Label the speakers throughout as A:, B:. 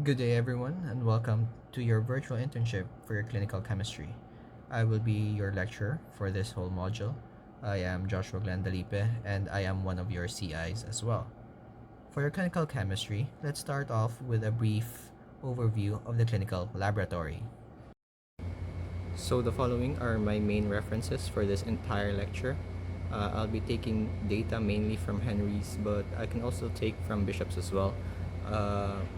A: Good day, everyone, and welcome to your virtual internship for your clinical chemistry. I will be your lecturer for this whole module. I am Joshua Glandalipe, and I am one of your CIs as well. For your clinical chemistry, let's start off with a brief overview of the clinical laboratory. So, the following are my main references for this entire lecture. I'll be taking data mainly from Henry's, but I can also take from Bishop's as well.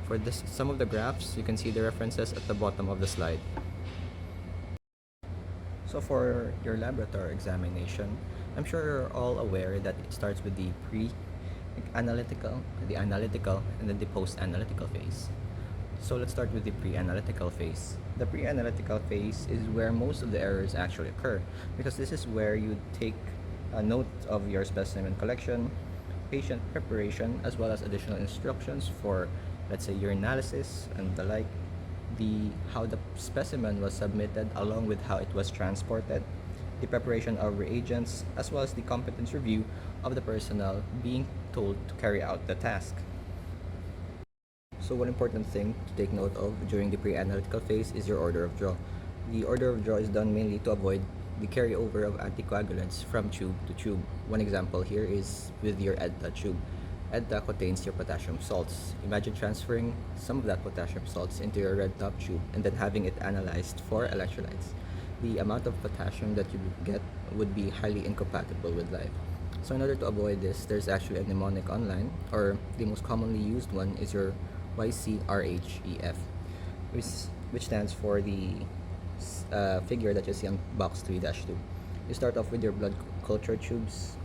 A: For this, some of the graphs, you can see the references at the bottom of the slide. So for your laboratory examination, I'm sure you're all aware that it starts with the pre-analytical, the analytical, and then the post-analytical phase. So let's start with the pre-analytical phase. The pre-analytical phase is where most of the errors actually occur because this is where you take a note of your specimen collection, patient preparation, as well as additional instructions for, let's say, your analysis and the like, the how the specimen was submitted along with how it was transported, the preparation of reagents, as well as the competence review of the personnel being told to carry out the task. So one important thing to take note of during the pre-analytical phase is your order of draw. The order of draw is done mainly to avoid the carryover of anticoagulants from tube to tube. One example here is with your EDTA tube. EDTA contains your potassium salts. Imagine transferring some of that potassium salts into your red top tube and then having it analyzed for electrolytes. The amount of potassium that you get would be highly incompatible with life. So in order to avoid this, there's actually a mnemonic online, or the most commonly used one is your YCRHEF, which stands for the figure that you see on box 3-2. You start off with your blood culture tubes,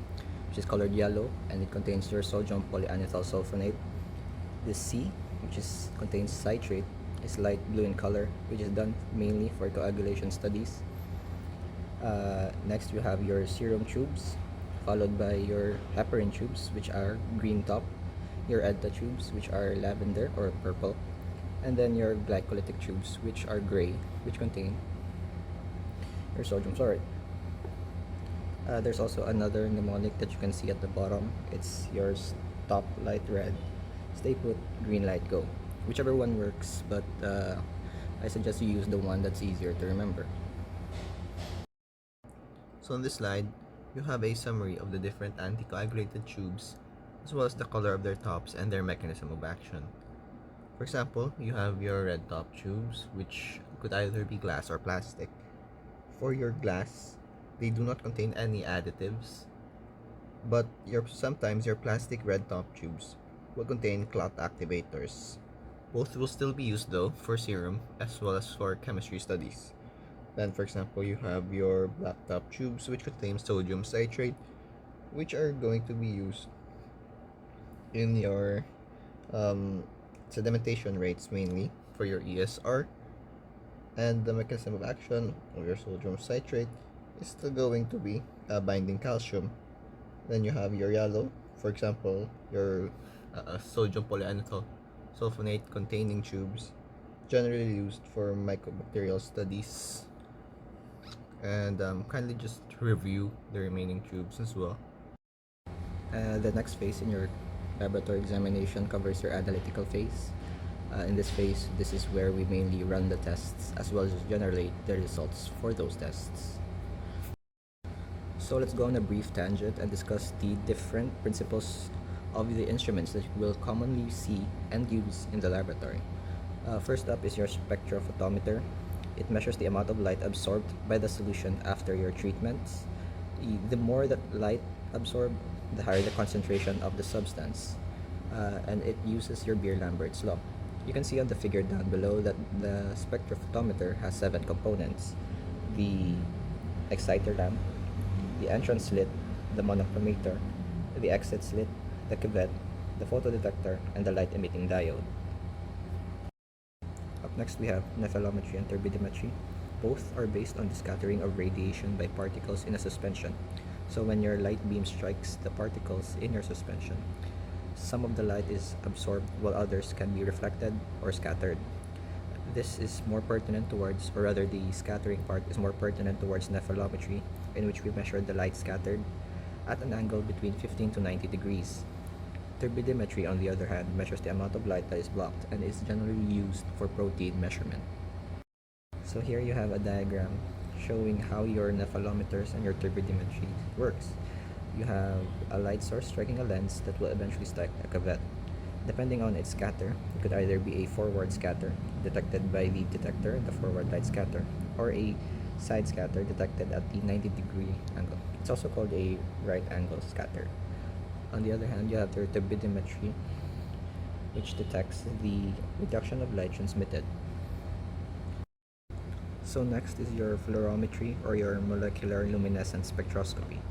A: which is colored yellow, and it contains your sodium polyanethyl sulfonate. The C, which contains citrate, is light blue in color, which is done mainly for coagulation studies. Next, you have your serum tubes, followed by your heparin tubes, which are green top, your EDTA tubes, which are lavender or purple, and then your glycolytic tubes, which are gray, which contain your sodium chloride. There's also another mnemonic that you can see at the bottom. It's your stop light red, stay put, green light go. Whichever one works, but I suggest you use the one that's easier to remember. So on this slide, you have a summary of the different anticoagulated tubes, as well as the color of their tops and their mechanism of action. For example, you have your red top tubes, which could either be glass or plastic. For your glass, they do not contain any additives, but sometimes your plastic red top tubes will contain clot activators. Both will still be used though for serum as well as for chemistry studies. Then, for example, you have your black top tubes, which contain sodium citrate, which are going to be used in your sedimentation rates mainly for your ESR, and the mechanism of action of your sodium citrate is still going to be binding calcium. Then you have your yellow, for example, your sodium polyanethyl sulfonate containing tubes, generally used for mycobacterial studies. And kindly just review the remaining tubes as well. The next phase in your laboratory examination covers your analytical phase. In this phase, this is where we mainly run the tests as well as generate the results for those tests. So let's go on a brief tangent and discuss the different principles of the instruments that you will commonly see and use in the laboratory. First up is your spectrophotometer. It measures the amount of light absorbed by the solution after your treatments. The more that light absorbed, the higher the concentration of the substance, and it uses your Beer-Lambert's law. You can see on the figure down below that the spectrophotometer has 7 components: the exciter lamp, the entrance slit, the monochromator, the exit slit, the cuvette, the photodetector, and the light emitting diode. Up next, we have nephelometry and turbidimetry. Both are based on the scattering of radiation by particles in a suspension. So when your light beam strikes the particles in your suspension, some of the light is absorbed while others can be reflected or scattered. This is more pertinent towards, or rather the scattering part is more pertinent towards nephelometry, in which we measure the light scattered at an angle between 15 to 90 degrees. Turbidimetry, on the other hand, measures the amount of light that is blocked and is generally used for protein measurement. So here you have a diagram showing how your nephelometers and your turbidimetry works. You have a light source striking a lens that will eventually strike a cavette. Depending on its scatter, it could either be a forward scatter detected by the detector, the forward light scatter, or a side scatter detected at the 90-degree angle. It's also called a right angle scatter. On the other hand, you have your turbidimetry, which detects the reduction of light transmitted. So next is your fluorometry, or your molecular luminescence spectroscopy.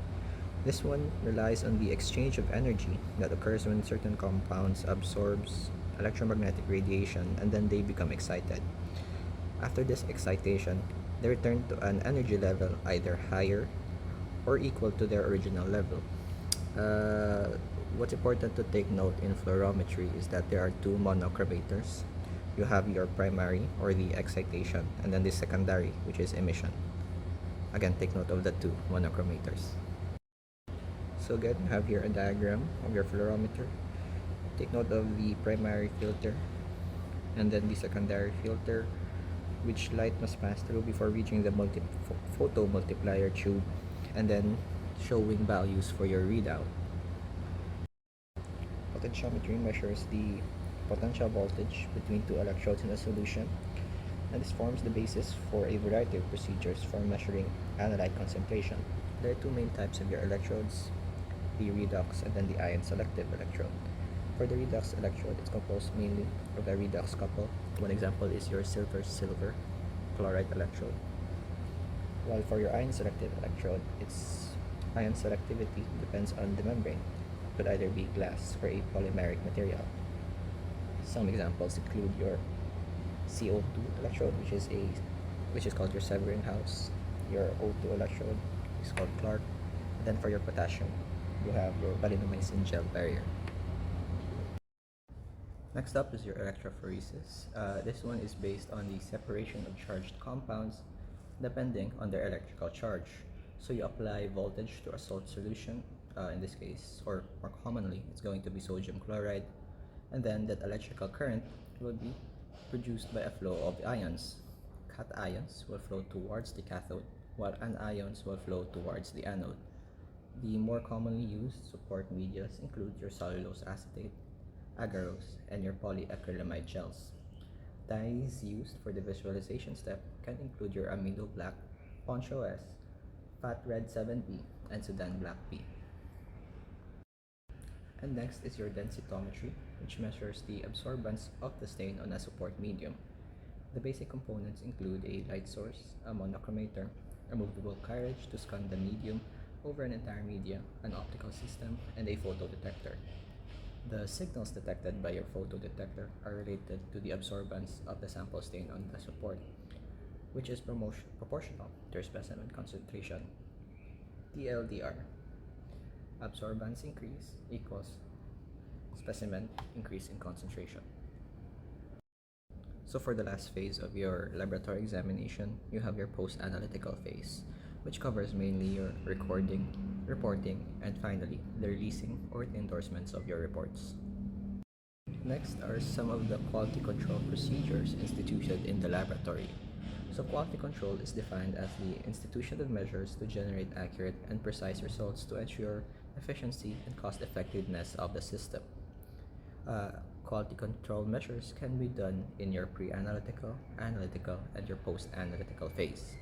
A: This one relies on the exchange of energy that occurs when certain compounds absorbs electromagnetic radiation and then they become excited. After this excitation, they return to an energy level either higher or equal to their original level. What's important to take note in fluorometry is that there are two monochromators. You have your primary, or the excitation, and then the secondary, which is emission. Again, take note of the two monochromators. So again, you have here a diagram of your fluorometer. Take note of the primary filter and then the secondary filter, which light must pass through before reaching the photo multiplier tube and then showing values for your readout. Potentiometry measures the potential voltage between two electrodes in a solution, and this forms the basis for a variety of procedures for measuring analyte concentration. There are two main types of your electrodes, the redox and then the ion selective electrode. For the redox electrode, it's composed mainly of a redox couple. One example is your silver-silver chloride electrode. While for your ion selective electrode, its ion selectivity depends on the membrane. It could either be glass or a polymeric material. Some examples include your CO2 electrode, which is called your Severin house. Your O2 electrode is called Clark. And then for your potassium, you have your valinomycin gel barrier. Next up is your electrophoresis. This one is based on the separation of charged compounds depending on their electrical charge. So you apply voltage to a salt solution, in this case, or more commonly, it's going to be sodium chloride, and then that electrical current will be produced by a flow of ions. Cations will flow towards the cathode, while anions will flow towards the anode. The more commonly used support medias include your cellulose acetate, agarose, and your polyacrylamide gels. Dyes used for the visualization step can include your amido black, poncho S, fat red 7B, and Sudan black B. And next is your densitometry, which measures the absorbance of the stain on a support medium. The basic components include a light source, a monochromator, a movable carriage to scan the medium over an entire media, an optical system, and a photodetector. The signals detected by your photodetector are related to the absorbance of the sample stain on the support, which is proportional to your specimen concentration. TLDR. Absorbance increase equals specimen increase in concentration. So for the last phase of your laboratory examination, you have your post-analytical phase, which covers mainly your recording, reporting, and finally, the releasing or the endorsements of your reports. Next are some of the quality control procedures instituted in the laboratory. So quality control is defined as the institution of measures to generate accurate and precise results to ensure efficiency and cost effectiveness of the system. Quality control measures can be done in your pre-analytical, analytical, and your post-analytical phase.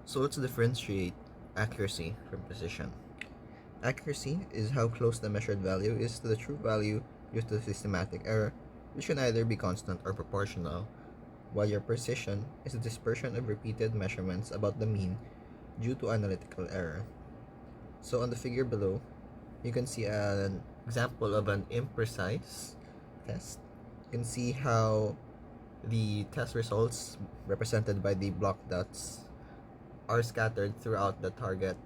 A: So let's differentiate accuracy from precision. Accuracy is how close the measured value is to the true value due to systematic error, which can either be constant or proportional, while your precision is the dispersion of repeated measurements about the mean due to analytical error. So on the figure below, you can see an example of an imprecise test. You can see how the test results, represented by the block dots, are scattered throughout the target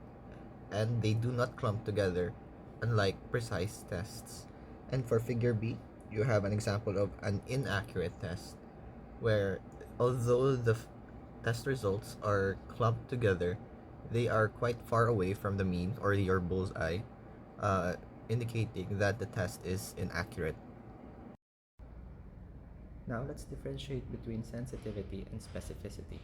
A: and they do not clump together, unlike precise tests. And for figure B, you have an example of an inaccurate test where although the test results are clumped together, they are quite far away from the mean or your bullseye, indicating that the test is inaccurate. Now let's differentiate between sensitivity and specificity.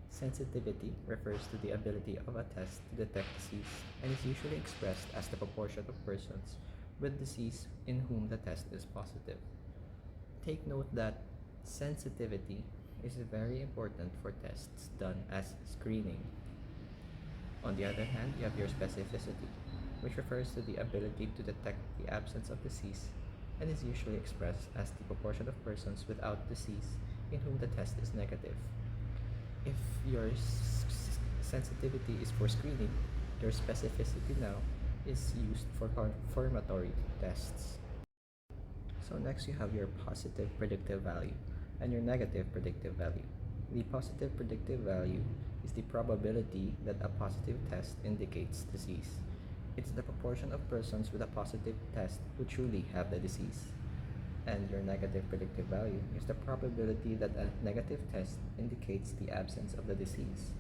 A: Sensitivity refers to the ability of a test to detect disease and is usually expressed as the proportion of persons with disease in whom the test is positive. Take note that sensitivity is very important for tests done as screening. On the other hand, you have your specificity, which refers to the ability to detect the absence of disease and is usually expressed as the proportion of persons without disease in whom the test is negative. If your sensitivity is for screening, your specificity now is used for confirmatory tests. So next you have your positive predictive value and your negative predictive value. The positive predictive value is the probability that a positive test indicates disease. It's the proportion of persons with a positive test who truly have the disease. And your negative predictive value is the probability that a negative test indicates the absence of the disease.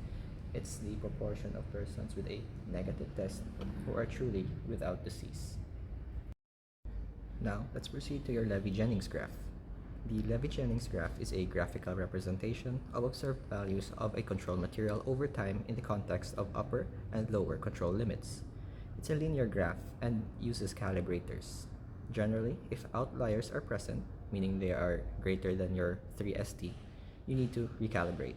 A: It's the proportion of persons with a negative test who are truly without disease. Now, let's proceed to your Levy-Jennings graph. The Levy-Jennings graph is a graphical representation of observed values of a control material over time in the context of upper and lower control limits. It's a linear graph and uses calibrators. Generally, if outliers are present, meaning they are greater than your 3ST, you need to recalibrate.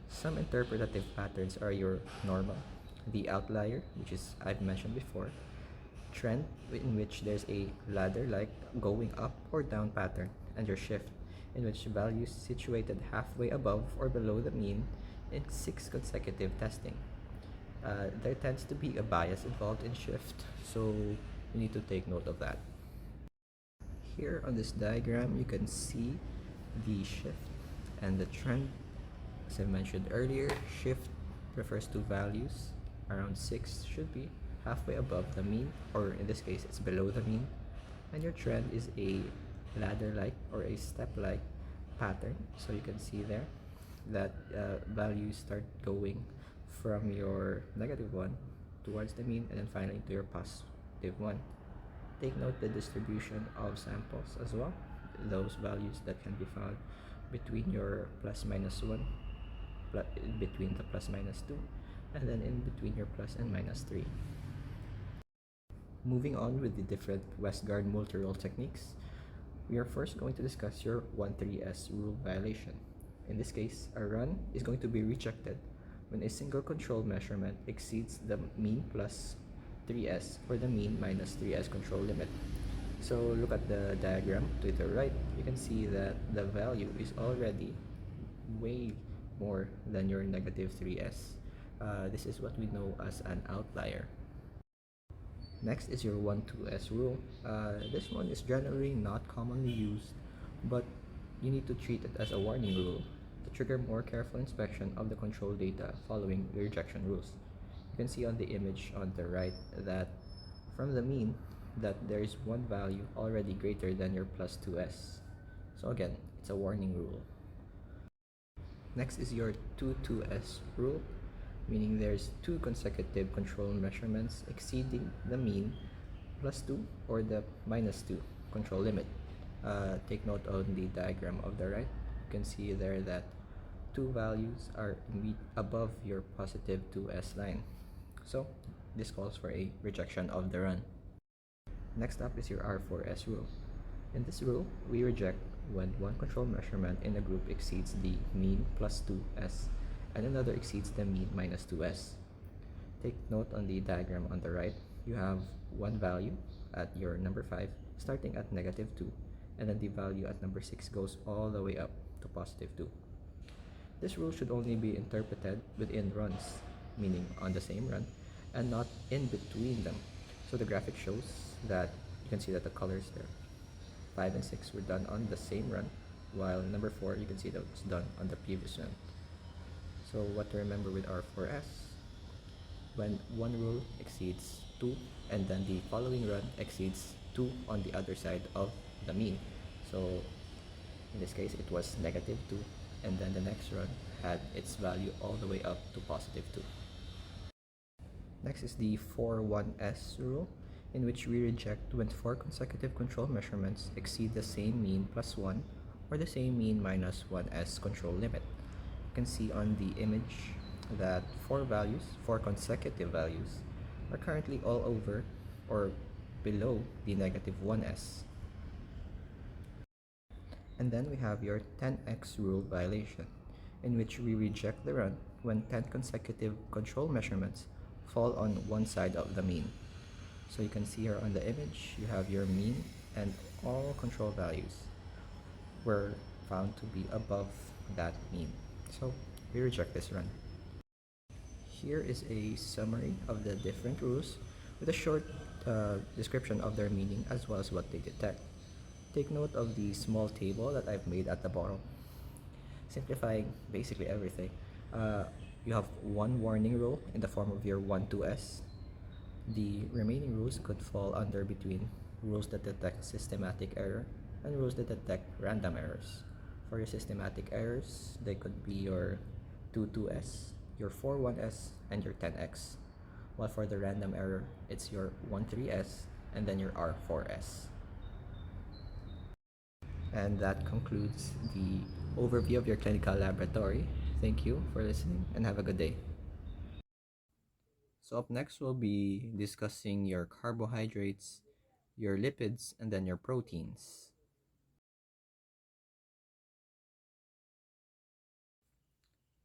A: Some interpretative patterns are your normal, the outlier, which is I've mentioned before, trend in which there's a ladder-like going up or down pattern, and your shift in which values situated halfway above or below the mean in 6 consecutive testing. There tends to be a bias involved in shift, so you need to take note of that. Here on this diagram, you can see the shift and the trend. As I mentioned earlier, shift refers to values around 6 should be halfway above the mean, or in this case, it's below the mean. And your trend is a ladder-like or a step-like pattern. So you can see there that values start going from your -1 towards the mean and then finally to your +1. Take note the distribution of samples as well, those values that can be found between your +-1, between the +-2, and then in between your plus and -3. Moving on with the different Westgard multi-role techniques, we are first going to discuss your 1-3S rule violation. In this case, a run is going to be rejected when a single control measurement exceeds the mean plus 3S or the mean minus 3S control limit. So look at the diagram to the right. You can see that the value is already way more than your -3S. This is what we know as an outlier. Next is your 1-2S rule. This one is generally not commonly used, but you need to treat it as a warning rule to trigger more careful inspection of the control data following the rejection rules. You can see on the image on the right that from the mean that there is one value already greater than your +2S. So again, it's a warning rule. Next is your 2-2S rule, meaning there's 2 consecutive control measurements exceeding the mean +2 or the -2 control limit. Take note on the diagram of the right. You can see there that 2 values are above your +2S line. So this calls for a rejection of the run. Next up is your R4S rule. In this rule, we reject when one control measurement in a group exceeds the mean +2S and another exceeds the mean -2S. Take note on the diagram on the right. You have one value at your number 5 starting at -2, and then the value at number 6 goes all the way up to +2. This rule should only be interpreted within runs, meaning on the same run, and not in between them. So the graphic shows that you can see that the colors there, 5 and 6 were done on the same run, while number 4 you can see that was done on the previous run. So what to remember with R4S? When one rule exceeds 2 and then the following run exceeds 2 on the other side of the mean. So in this case it was -2, and then the next run had its value all the way up to +2. Next is the 4-1S rule. in which we reject when four consecutive control measurements exceed the same mean plus 1 or the same mean minus 1s control limit. You can see on the image that four consecutive values, are currently all over or below the negative 1s. And then we have your 10x rule violation, in which we reject the run when 10 consecutive control measurements fall on one side of the mean. So you can see here on the image, you have your mean and all control values were found to be above that mean. So we reject this run. Here is a summary of the different rules with a short description of their meaning as well as what they detect. Take note of the small table that I've made at the bottom, simplifying basically everything. Uh, you have one warning rule in the form of your 1 2s. The remaining rules could fall under between rules that detect systematic error and rules that detect random errors. For your systematic errors, they could be your 2 2s, your 4 1s, and your 10x. While for the random error, it's your 1 3s and then your R 4s. And that concludes the overview of your clinical laboratory. Thank you for listening and have a good day. So up next, we'll be discussing your carbohydrates, your lipids, and then your proteins.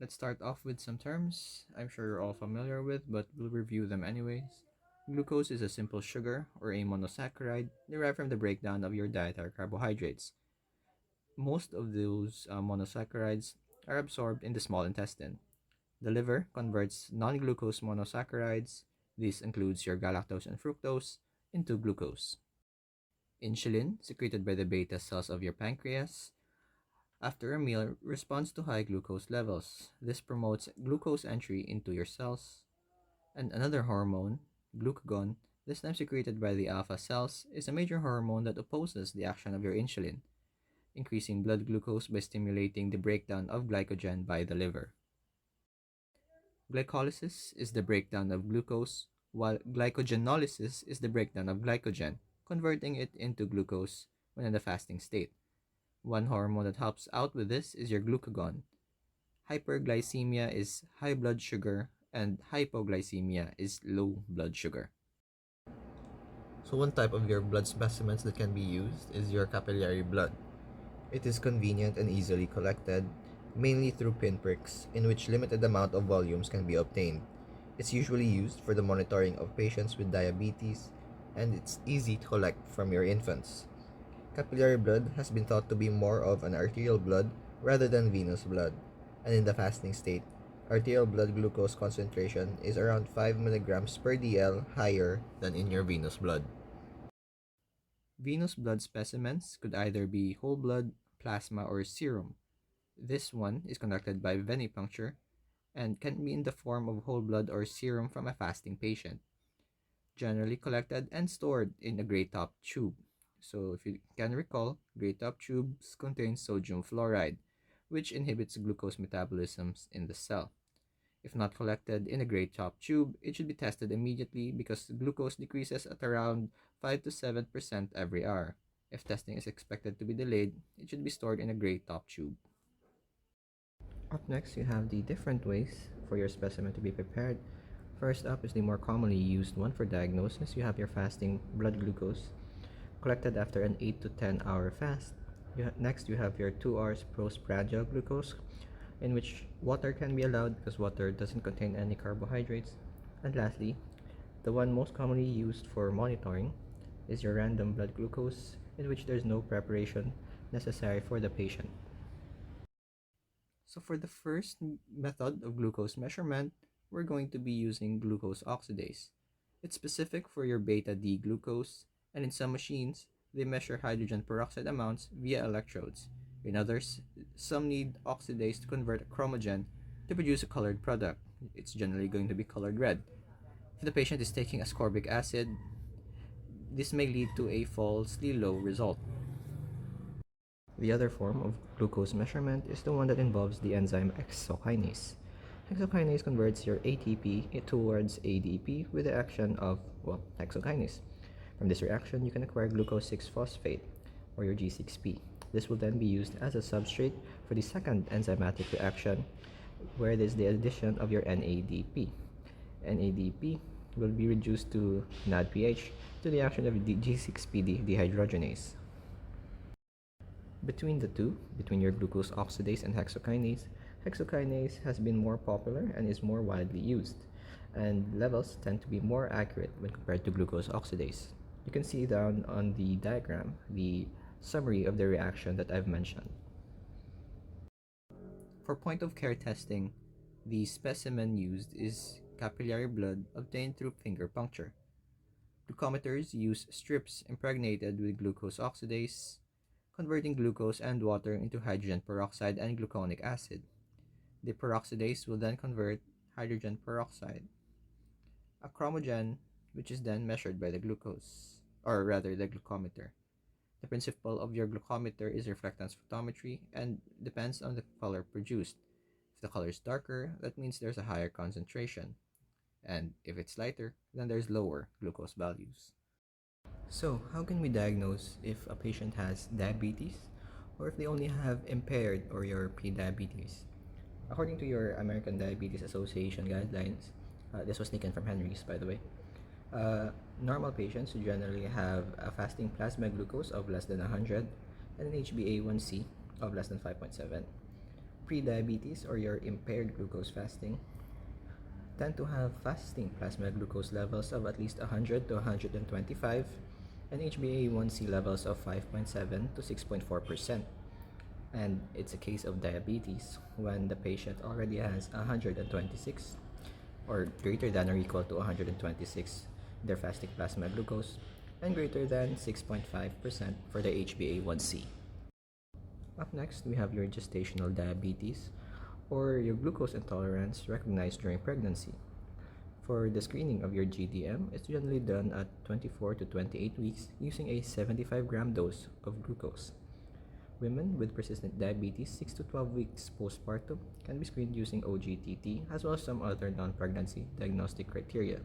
A: Let's start off with some terms I'm sure you're all familiar with, but we'll review them anyways. Glucose is a simple sugar or a monosaccharide derived from the breakdown of your dietary carbohydrates. Most of those monosaccharides are absorbed in the small intestine. The liver converts non-glucose monosaccharides, this includes your galactose and fructose, into glucose. Insulin, secreted by the beta cells of your pancreas, after a meal responds to high glucose levels. This promotes glucose entry into your cells. And another hormone, glucagon, this time secreted by the alpha cells, is a major hormone that opposes the action of your insulin, increasing blood glucose by stimulating the breakdown of glycogen by the liver. Glycolysis is the breakdown of glucose, while glycogenolysis is the breakdown of glycogen, converting it into glucose when in the fasting state. One hormone that helps out with this is your glucagon. Hyperglycemia is high blood sugar, and hypoglycemia is low blood sugar. So one type of your blood specimens that can be used is your capillary blood. It is convenient and easily collected, mainly through pinpricks, in which limited amount of volumes can be obtained. It's usually used for the monitoring of patients with diabetes, and it's easy to collect from your infants. Capillary blood has been thought to be more of an arterial blood rather than venous blood, and in the fasting state, arterial blood glucose concentration is around 5 milligrams per dl higher than in your venous blood. Venous blood specimens could either be whole blood, plasma, or serum. This one is conducted by venipuncture and can be in the form of whole blood or serum from a fasting patient, generally collected and stored in a gray top tube. So, if you can recall, gray top tubes contain sodium fluoride, which inhibits glucose metabolisms in the cell. If not collected in a gray top tube, it should be tested immediately because glucose decreases at around 5 to 7% every hour. If testing is expected to be delayed, it should be stored in a gray top tube. Up next, you have the different ways for your specimen to be prepared. First up is the more commonly used one for diagnosis. You have your fasting blood glucose collected after an 8 to 10 hour fast. Next, you have your 2 hours postprandial glucose, in which water can be allowed because water doesn't contain any carbohydrates. And lastly, the one most commonly used for monitoring is your random blood glucose, in which there's no preparation necessary for the patient. So for the first method of glucose measurement, we're going to be using glucose oxidase. It's specific for your beta D glucose, and in some machines, they measure hydrogen peroxide amounts via electrodes. In others, some need oxidase to convert a chromogen to produce a colored product. It's generally going to be colored red. If the patient is taking ascorbic acid, this may lead to a falsely low result. The other form of glucose measurement is the one that involves the enzyme hexokinase. Hexokinase converts your ATP towards ADP with the action of, hexokinase. From this reaction, you can acquire glucose 6-phosphate, or your G6P. This will then be used as a substrate for the second enzymatic reaction, where it is the addition of your NADP. NADP will be reduced to NADPH to the action of the G6PD dehydrogenase. Between the two, between your glucose oxidase and hexokinase, hexokinase has been more popular and is more widely used, and levels tend to be more accurate when compared to glucose oxidase. You can see down on the diagram the summary of the reaction that I've mentioned. For point-of-care testing, the specimen used is capillary blood obtained through finger puncture. Glucometers use strips impregnated with glucose oxidase, converting glucose and water into hydrogen peroxide and gluconic acid. The peroxidase will then convert hydrogen peroxide, a chromogen, which is then measured by the glucose, or rather the glucometer. The principle of your glucometer is reflectance photometry and depends on the color produced. If the color is darker, that means there's a higher concentration, and if it's lighter, then there's lower glucose values. So, how can we diagnose if a patient has diabetes or if they only have impaired or your pre-diabetes? According to your American Diabetes Association guidelines, this was taken from Henry's, by the way. Normal patients generally have a fasting plasma glucose of less than 100 and an HbA1c of less than 5.7. Pre-diabetes or your impaired glucose fasting tend to have fasting plasma glucose levels of at least 100 to 125 and HbA1c levels of 5.7 to 6.4%. And it's a case of diabetes when the patient already has 126 or greater than or equal to 126 their fasting plasma glucose and greater than 6.5% for the HbA1c. Up next, we have your gestational diabetes or your glucose intolerance recognized during pregnancy. For the screening of your GDM, it's generally done at 24 to 28 weeks using a 75-gram dose of glucose. Women with persistent diabetes 6 to 12 weeks postpartum can be screened using OGTT as well as some other non-pregnancy diagnostic criteria.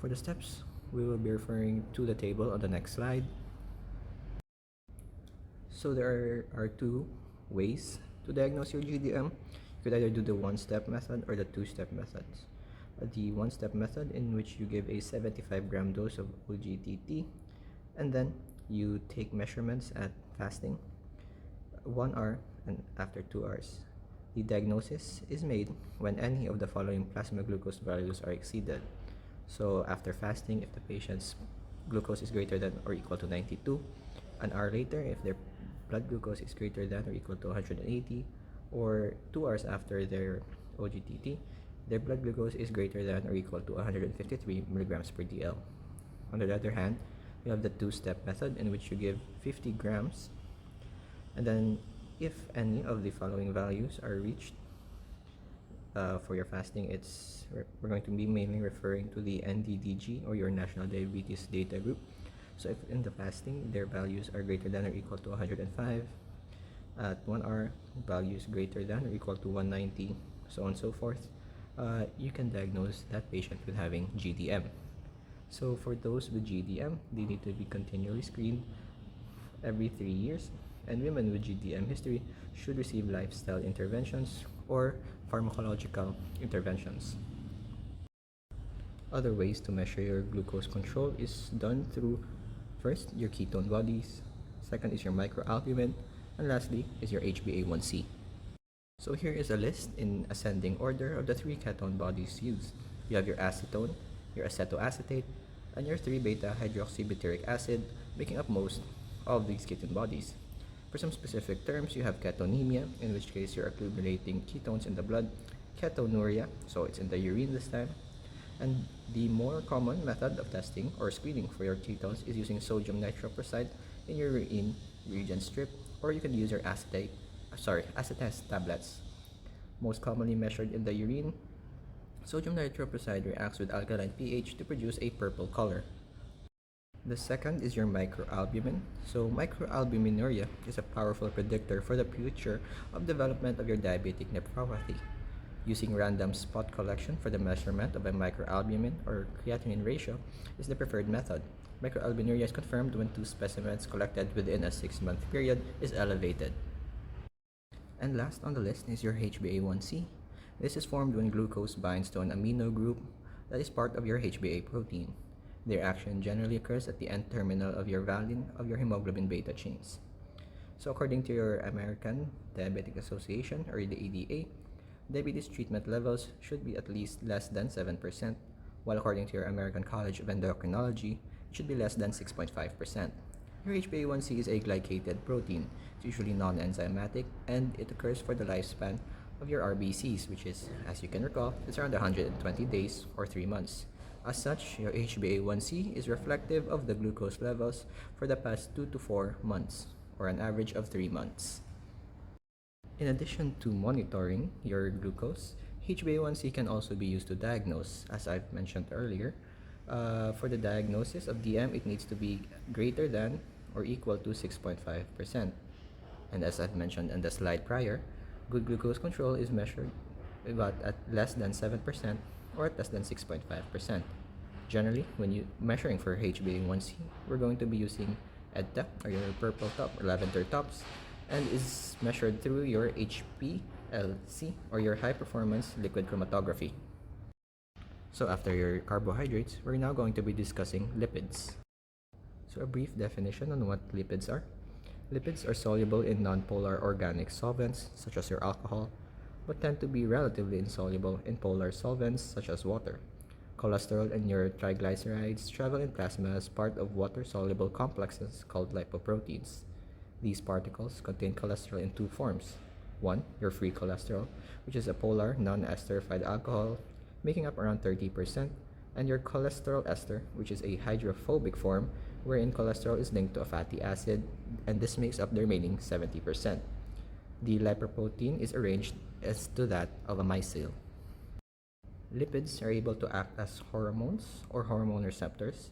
A: For the steps, we will be referring to the table on the next slide. So there are two ways to diagnose your GDM. You could either do the one-step method or the two-step methods. The one-step method, in which you give a 75-gram dose of OGTT and then you take measurements at fasting 1 hour and after 2 hours. The diagnosis is made when any of the following plasma glucose values are exceeded. So after fasting, if the patient's glucose is greater than or equal to 92, an hour later, if their blood glucose is greater than or equal to 180, or 2 hours after their OGTT, their blood glucose is greater than or equal to 153 milligrams per dl. On the other hand, you have the two-step method, in which you give 50 grams, and then if any of the following values are reached for your fasting, we're going to be mainly referring to the NDDG or your National Diabetes Data Group. So if in the fasting their values are greater than or equal to 105, at 1 hour values greater than or equal to 190, so on and so forth, you can diagnose that patient with having GDM. So for those with GDM, they need to be continually screened every 3 years, and women with GDM history should receive lifestyle interventions or pharmacological interventions. Other ways to measure your glucose control is done through, first, your ketone bodies, second is your microalbumin, and lastly is your HbA1c. So here is a list in ascending order of the 3 ketone bodies used. You have your acetone, your acetoacetate, and your 3-beta hydroxybutyric acid, making up most of these ketone bodies. For some specific terms, you have ketonemia, in which case you're accumulating ketones in the blood, ketonuria, so it's in the urine this time, and the more common method of testing or screening for your ketones is using sodium nitroprusside in your urine reagent strip, or you can use your acetase tablets. Most commonly measured in the urine, sodium nitroprusside reacts with alkaline pH to produce a purple color. The second is your microalbumin. So microalbuminuria is a powerful predictor for the future of development of your diabetic nephropathy. Using random spot collection for the measurement of a microalbumin or creatinine ratio is the preferred method. Microalbuminuria is confirmed when two specimens collected within a 6-month period is elevated. And last on the list is your HbA1c. This is formed when glucose binds to an amino group that is part of your HbA protein. Their action generally occurs at the end terminal of your valine of your hemoglobin beta chains. So according to your American Diabetic Association or the ADA, diabetes treatment levels should be at least less than 7%, while according to your American College of Endocrinology, it should be less than 6.5%. Your HbA1c is a glycated protein. It's usually non-enzymatic and it occurs for the lifespan of your RBCs, which is, as you can recall, it's around 120 days or 3 months. As such, your HbA1c is reflective of the glucose levels for the past 2 to 4 months, or an average of 3 months. In addition to monitoring your glucose, HbA1c can also be used to diagnose. As I've mentioned earlier, for the diagnosis of DM, it needs to be greater than or equal to 6.5%. And as I've mentioned in the slide prior, good glucose control is measured about at less than 7% or at less than 6.5%. Generally, when you measuring for HbA1c, we're going to be using EDTA or your purple top or lavender tops, and is measured through your HPLC or your high performance liquid chromatography. So after your carbohydrates, we're now going to be discussing lipids. So a brief definition on what lipids are. Lipids are soluble in nonpolar organic solvents such as your alcohol, but tend to be relatively insoluble in polar solvents such as water. Cholesterol and your triglycerides travel in plasma as part of water-soluble complexes called lipoproteins. These particles contain cholesterol in two forms. One, your free cholesterol, which is a polar non-esterified alcohol, making up around 30%, and your cholesterol ester, which is a hydrophobic form, wherein cholesterol is linked to a fatty acid, and this makes up the remaining 70%. The lipoprotein is arranged as to that of a micelle. Lipids are able to act as hormones or hormone receptors.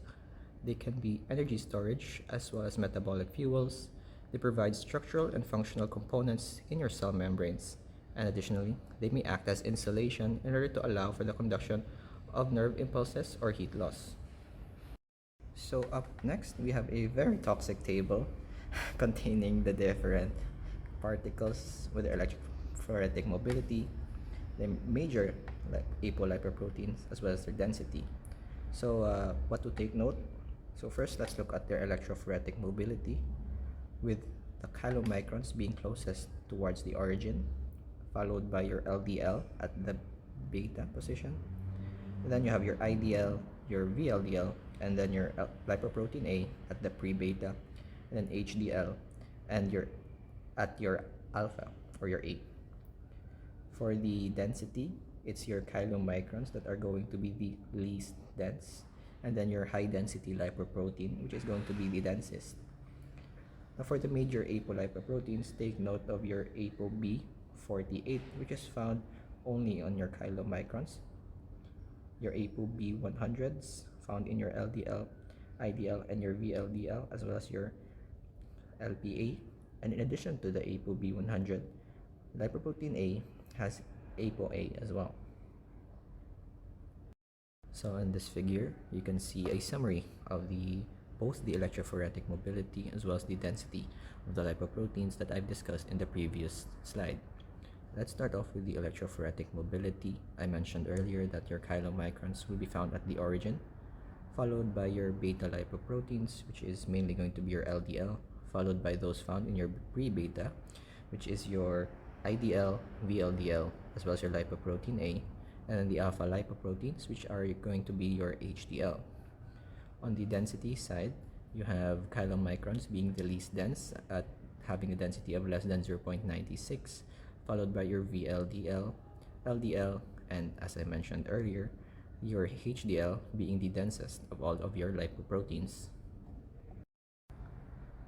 A: They can be energy storage as well as metabolic fuels. They provide structural and functional components in your cell membranes. And additionally, they may act as insulation in order to allow for the conduction of nerve impulses or heat loss. So up next, we have a very toxic table containing the different particles with their electrophoretic mobility, the major apolipoproteins, as well as their density. So what to take note? So first, let's look at their electrophoretic mobility, with the chylomicrons being closest towards the origin, followed by your LDL at the beta position. And then you have your IDL, your VLDL, and then your lipoprotein A at the pre-beta, and then HDL, and at your alpha or your A. For the density, it's your chylomicrons that are going to be the least dense, and then your high density lipoprotein, which is going to be the densest. Now for the major apolipoproteins, take note of your ApoB48, which is found only on your chylomicrons. Your ApoB100s found in your LDL, IDL, and your VLDL, as well as your LPA. And in addition to the ApoB100, lipoprotein A has ApoA as well. So in this figure, you can see a summary of both the electrophoretic mobility as well as the density of the lipoproteins that I've discussed in the previous slide. Let's start off with the electrophoretic mobility. I mentioned earlier that your chylomicrons will be found at the origin, followed by your beta lipoproteins, which is mainly going to be your LDL, followed by those found in your pre-beta, which is your IDL, VLDL, as well as your lipoprotein A, and then the alpha lipoproteins, which are going to be your HDL. On the density side, you have chylomicrons being the least dense at having a density of less than 0.96, followed by your VLDL, LDL, and as I mentioned earlier, your HDL being the densest of all of your lipoproteins.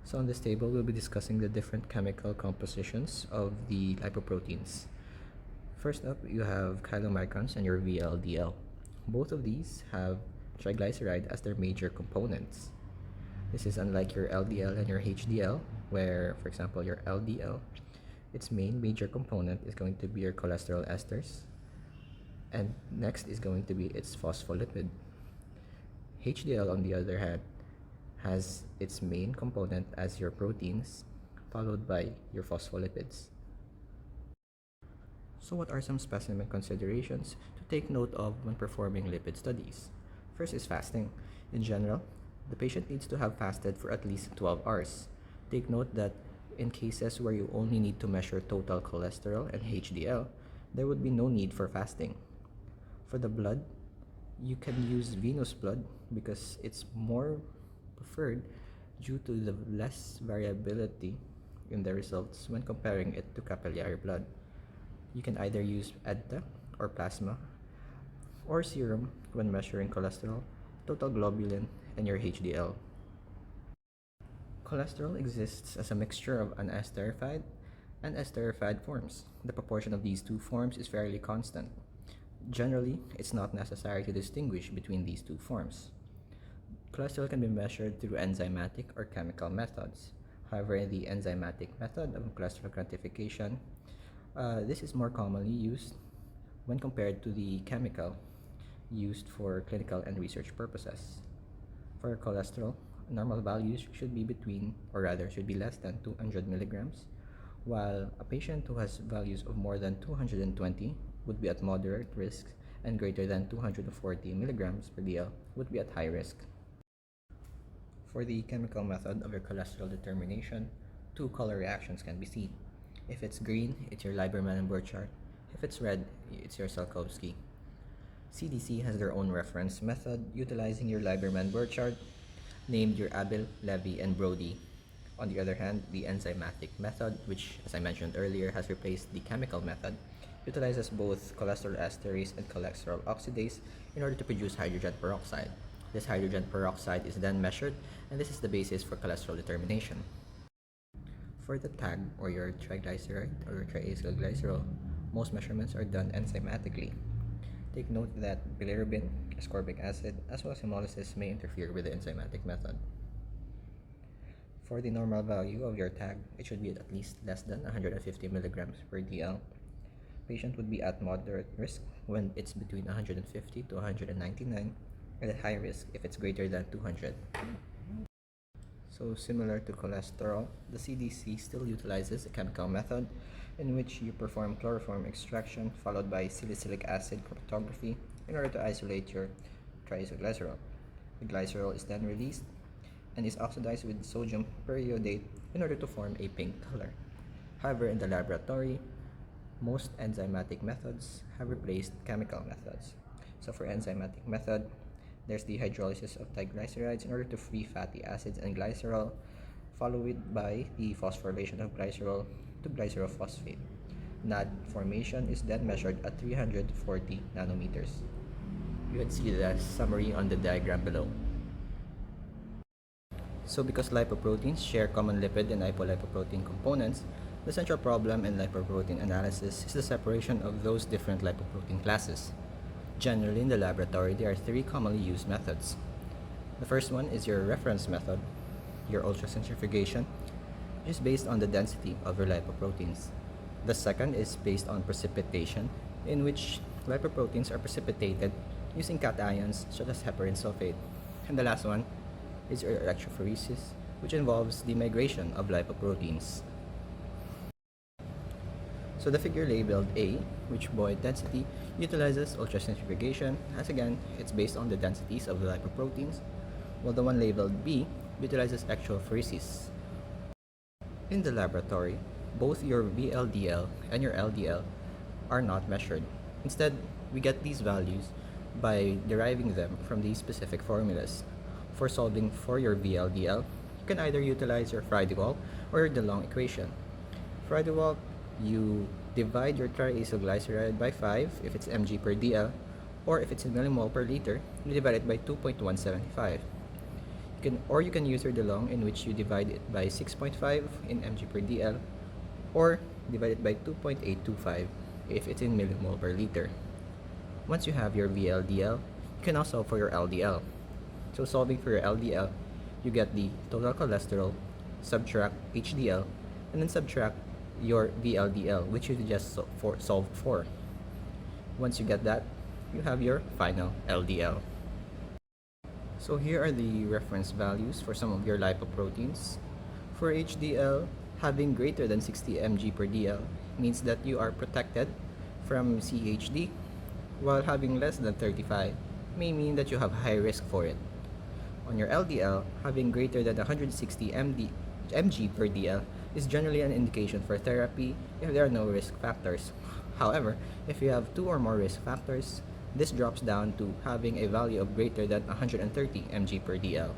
A: So on this table, we'll be discussing the different chemical compositions of the lipoproteins. First up, you have chylomicrons and your VLDL. Both of these have triglyceride as their major components. This is unlike your LDL and your HDL, where, for example, your LDL, its main major component is going to be your cholesterol esters, And next is going to be its phospholipid. HDL, on the other hand, has its main component as your proteins, followed by your phospholipids. So what are some specimen considerations to take note of when performing lipid studies? First is fasting. In general, the patient needs to have fasted for at least 12 hours. Take note that in cases where you only need to measure total cholesterol and HDL, there would be no need for fasting. For the blood, you can use venous blood because it's more preferred due to the less variability in the results when comparing it to capillary blood. You can either use EDTA or plasma or serum when measuring cholesterol, total globulin, and your HDL. Cholesterol exists as a mixture of unesterified and esterified forms. The proportion of these two forms is fairly constant. Generally, it's not necessary to distinguish between these two forms. Cholesterol can be measured through enzymatic or chemical methods. However, in the enzymatic method of cholesterol quantification, this is more commonly used when compared to the chemical used for clinical and research purposes. For cholesterol, normal values should be between, or rather should be less than 200 milligrams, while a patient who has values of more than 220 would be at moderate risk and greater than 240 milligrams per dl would be at high risk. For the chemical method of your cholesterol determination, two color reactions can be seen. If it's green, it's your Lieberman-Burchard. If it's red, it's your Salkowski. CDC has their own reference method utilizing your Lieberman-Burchard, named your Abel, Levy, and Brody. On the other hand, the enzymatic method, which as I mentioned earlier has replaced the chemical method, utilizes both cholesterol esterase and cholesterol oxidase in order to produce hydrogen peroxide. This hydrogen peroxide is then measured, and this is the basis for cholesterol determination. For the TAG, or your triglyceride or your triacylglycerol, most measurements are done enzymatically. Take note that bilirubin, ascorbic acid, as well as hemolysis may interfere with the enzymatic method. For the normal value of your TAG, it should be at least less than 150 milligrams per dl. Patient would be at moderate risk when it's between 150 to 199, and at high risk if it's greater than 200. So similar to cholesterol, the CDC still utilizes a chemical method in which you perform chloroform extraction followed by salicylic acid chromatography in order to isolate your triacylglycerol. The glycerol is then released and is oxidized with sodium periodate in order to form a pink color. However, in the laboratory, most enzymatic methods have replaced chemical methods. So for enzymatic method, there's the hydrolysis of triglycerides in order to free fatty acids and glycerol, followed by the phosphorylation of glycerol to glycerophosphate. NAD formation is then measured at 340 nanometers. You can see the summary on the diagram below. So because lipoproteins share common lipid and apolipoprotein components, the central problem in lipoprotein analysis is the separation of those different lipoprotein classes. Generally, in the laboratory, there are three commonly used methods. The first one is your reference method, your ultracentrifugation, which is based on the density of your lipoproteins. The second is based on precipitation, in which lipoproteins are precipitated using cations such as heparin sulfate. And the last one is your electrophoresis, which involves the migration of lipoproteins. So the figure labeled A, which Boyd density, utilizes ultracentrifugation, as again, it's based on the densities of the lipoproteins, while the one labeled B utilizes electrophoresis. In the laboratory, both your VLDL and your LDL are not measured. Instead, we get these values by deriving them from these specific formulas. For solving for your VLDL, you can either utilize your Friedewald or your DeLong equation. Friedewald, you divide your triacylglyceride by 5 if it's mg per dl, or if it's in millimole per liter, you divide it by 2.175. You can use your DeLong, in which you divide it by 6.5 in mg per dl, or divide it by 2.825 if it's in millimole per liter. Once you have your VLDL, you can now solve for your LDL. So solving for your LDL, you get the total cholesterol, subtract HDL, and then subtract your VLDL, which you just solved for. Once you get that, you have your final LDL. So here are the reference values for some of your lipoproteins. For HDL, having greater than 60 mg per dl means that you are protected from CHD, while having less than 35 may mean that you have high risk for it. On your LDL, having greater than 160 mg per dl is generally an indication for therapy if there are no risk factors. However, if you have 2 or more risk factors, this drops down to having a value of greater than 130 mg per dl.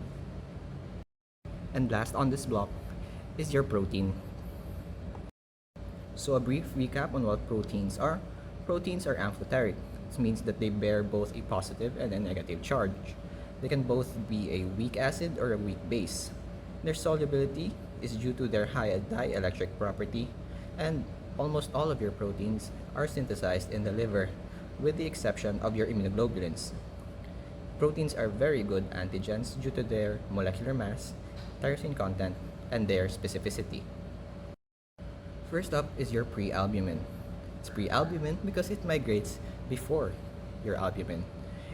A: And last on this block is your protein. So a brief recap on what proteins are. Proteins are amphoteric. This means that they bear both a positive and a negative charge. They can both be a weak acid or a weak base. Their solubility is due to their high dielectric property, and almost all of your proteins are synthesized in the liver, with the exception of your immunoglobulins. Proteins are very good antigens due to their molecular mass, tyrosine content, and their specificity. First up is your prealbumin. It's prealbumin because it migrates before your albumin.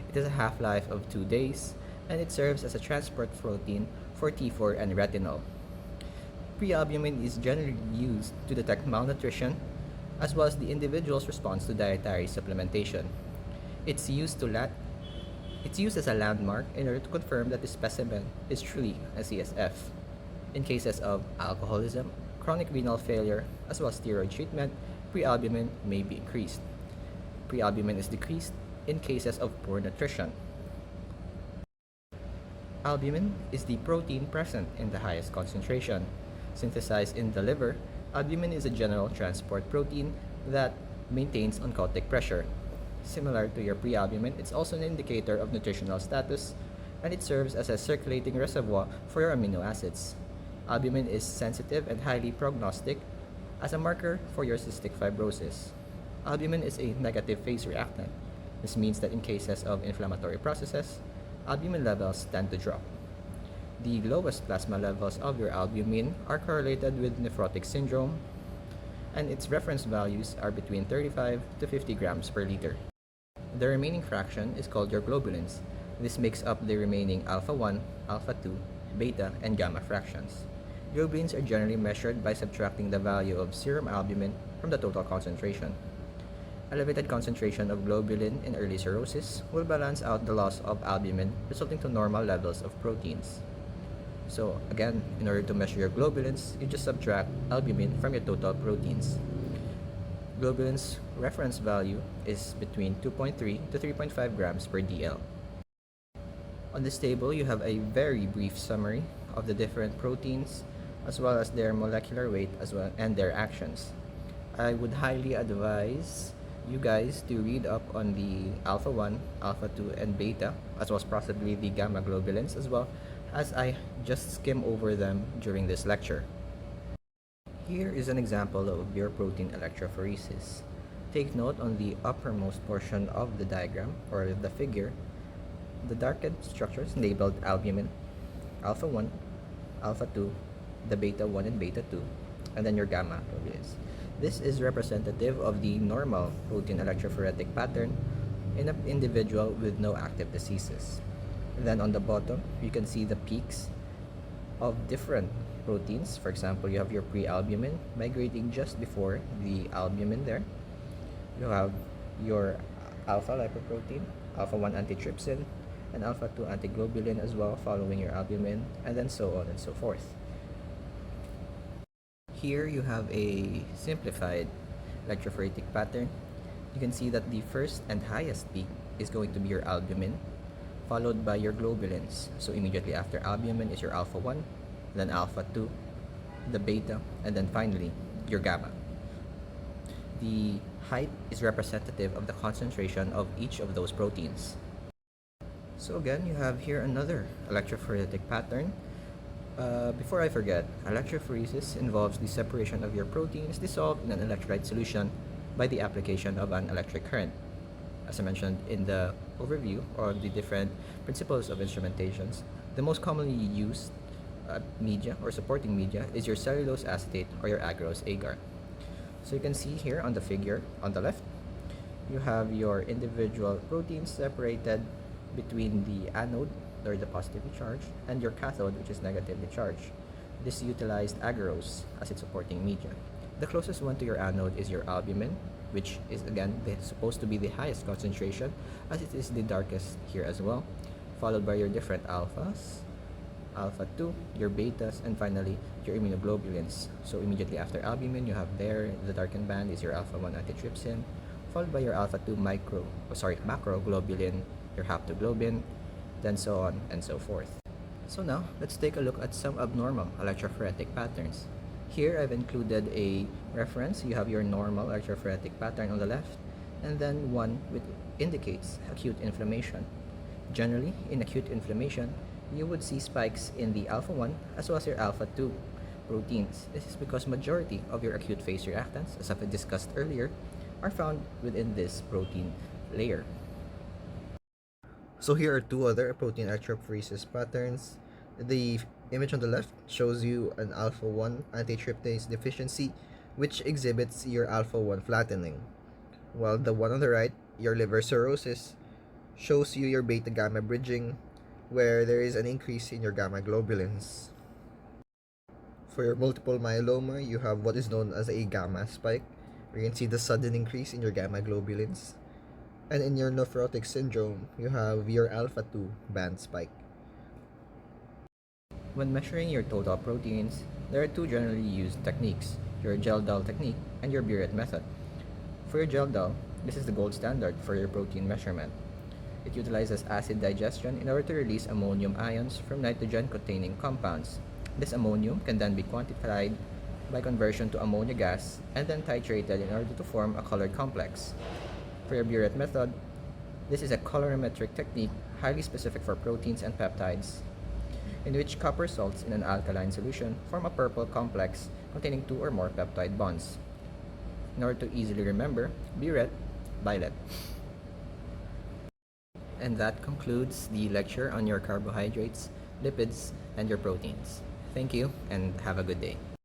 A: It has a half-life of 2 days, and it serves as a transport protein for T4 and retinol. Prealbumin is generally used to detect malnutrition as well as the individual's response to dietary supplementation. It's used as a landmark in order to confirm that the specimen is truly a CSF. In cases of alcoholism, chronic renal failure, as well as steroid treatment, prealbumin may be increased. Prealbumin is decreased in cases of poor nutrition. Albumin is the protein present in the highest concentration. Synthesized in the liver, albumin is a general transport protein that maintains oncotic pressure. Similar to your prealbumin, it's also an indicator of nutritional status, and it serves as a circulating reservoir for your amino acids. Albumin is sensitive and highly prognostic as a marker for your cystic fibrosis. Albumin is a negative phase reactant. This means that in cases of inflammatory processes, albumin levels tend to drop. The lowest plasma levels of your albumin are correlated with nephrotic syndrome, and its reference values are between 35 to 50 grams per liter. The remaining fraction is called your globulins. This makes up the remaining alpha 1, alpha 2, beta, and gamma fractions. Globulins are generally measured by subtracting the value of serum albumin from the total concentration. Elevated concentration of globulin in early cirrhosis will balance out the loss of albumin, resulting to normal levels of proteins. So again, in order to measure your globulins, you just subtract albumin from your total proteins. Globulin's reference value is between 2.3 to 3.5 grams per dl. On this table, you have a very brief summary of the different proteins, as well as their molecular weight and their actions. I would highly advise you guys to read up on the alpha 1, alpha 2, and beta, as well as possibly the gamma globulins as well, as I just skim over them during this lecture. Here is an example of your protein electrophoresis. Take note on the uppermost portion of the diagram or the figure, the darkened structures labeled albumin, alpha 1, alpha 2, the beta 1 and beta 2, and then your gamma globulins. This is representative of the normal protein electrophoretic pattern in an individual with no active diseases. Then on the bottom, you can see the peaks of different proteins. For example, you have your prealbumin migrating just before the albumin there. You have your alpha lipoprotein, alpha 1 antitrypsin, and alpha 2 antiglobulin as well following your albumin, and then so on and so forth. Here you have a simplified electrophoretic pattern. You can see that the first and highest peak is going to be your albumin, followed by your globulins. So immediately after albumin is your alpha 1, then alpha 2, the beta, and then finally your gamma. The height is representative of the concentration of each of those proteins. So again, you have here another electrophoretic pattern. Before I forget, electrophoresis involves the separation of your proteins dissolved in an electrolyte solution by the application of an electric current. As I mentioned in the overview of the different principles of instrumentations, the most commonly used media or supporting media is your cellulose acetate or your agarose agar. So you can see here on the figure on the left, you have your individual proteins separated between the anode, or the positively charged, and your cathode, which is negatively charged. This utilized agarose as its supporting media. The closest one to your anode is your albumin, which is again supposed to be the highest concentration, as it is the darkest here as well, followed by your different alphas, alpha 2, your betas, and finally your immunoglobulins. So immediately after albumin, you have there the darkened band is your alpha 1 antitrypsin, followed by your alpha 2 macroglobulin, your haptoglobin, then so on and so forth. So now, let's take a look at some abnormal electrophoretic patterns. Here, I've included a reference. You have your normal electrophoretic pattern on the left, and then one which indicates acute inflammation. Generally, in acute inflammation, you would see spikes in the alpha 1 as well as your alpha 2 proteins. This is because majority of your acute phase reactants, as I've discussed earlier, are found within this protein layer. So here are two other protein electrophoresis patterns. The image on the left shows you an alpha 1 antitryptase deficiency, which exhibits your alpha 1 flattening, while the one on the right, your liver cirrhosis, shows you your beta gamma bridging, where there is an increase in your gamma globulins. For your multiple myeloma, you have what is known as a gamma spike, where you can see the sudden increase in your gamma globulins. And in your nephrotic syndrome, you have your alpha 2 band spike. When measuring your total proteins, there are two generally used techniques, your gel-Dahl technique and your burette method. For your gel-Dahl, this is the gold standard for your protein measurement. It utilizes acid digestion in order to release ammonium ions from nitrogen-containing compounds. This ammonium can then be quantified by conversion to ammonia gas and then titrated in order to form a colored complex. For your burette method, this is a colorimetric technique highly specific for proteins and peptides, in which copper salts in an alkaline solution form a purple complex containing two or more peptide bonds. In order to easily remember, burette, violet. And that concludes the lecture on your carbohydrates, lipids, and your proteins. Thank you, and have a good day.